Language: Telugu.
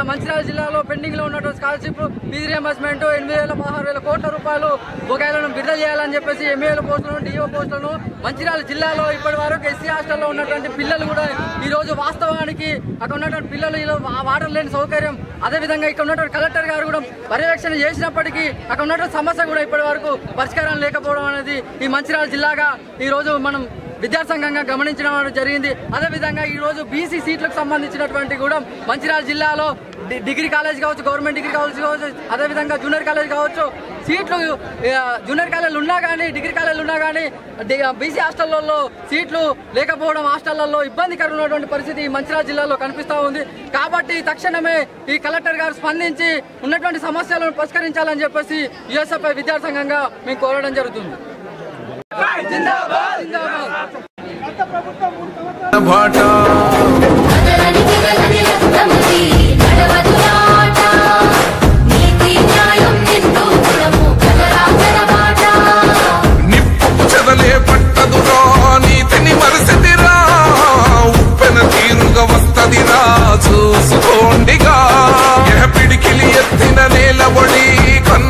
ఇవాళ మంచిర్యాల జిల్లాలో పెండింగ్ లో ఉన్నటువంటి స్కాలర్షిప్ ఫీజు రియంబర్స్మెంట్ 8,16,000 కోట్ల రూపాయలు బకాయిలను విడుదల చేయాలని చెప్పేసి ఎంఏల పోస్టులను డిఓ పోస్టులను మంచిర్యాల జిల్లాలో ఇప్పటి వరకు ఎస్సీ హాస్టల్లో ఉన్నటువంటి పిల్లలు కూడా ఈ రోజు వాస్తవానికి అక్కడ ఉన్నటువంటి పిల్లలు వాటర్ లేని సౌకర్యం, అదేవిధంగా ఇక్కడ ఉన్నటువంటి కలెక్టర్ గారు కూడా పర్యవేక్షణ చేసినప్పటికీ అక్కడ ఉన్నటువంటి సమస్య కూడా ఇప్పటి వరకు పరిష్కారం లేకపోవడం అనేది ఈ మంచిర్యాల జిల్లాగా ఈ రోజు మనం విద్యార్థి సంఘంగా గమనించడం జరిగింది. అదేవిధంగా ఈ రోజు బీసీ సీట్లకు సంబంధించినటువంటి కూడా మంచిర్యాల జిల్లాలో డిగ్రీ కాలేజ్ కావచ్చు, గవర్నమెంట్ డిగ్రీ కాలేజ్ కావచ్చు, అదేవిధంగా జూనియర్ కాలేజ్ కావచ్చు, సీట్లు జూనియర్ కాలేజీలు ఉన్నా కానీ డిగ్రీ కాలేజీలు ఉన్నా కానీ బీసీ హాస్టళ్లలో సీట్లు లేకపోవడం, హాస్టళ్లలో ఇబ్బందికరమైనటువంటి పరిస్థితి మంచిర్యాల జిల్లాలో కనిపిస్తూ ఉంది. కాబట్టి తక్షణమే ఈ కలెక్టర్ గారు స్పందించి ఉన్నటువంటి సమస్యలను పరిష్కరించాలని చెప్పేసి యుఎస్ఎఫ్ఐ విద్యార్థి సంఘంగా మేము కోరడం జరుగుతుంది. నిప్పు చెదలే పట్టదురా నీతిని మరిసిదిరా, ఉప్పెన తీరుగా వస్తదిరా చూసుకోండిగా, పిడికిలి ఎత్తిన నేలబడి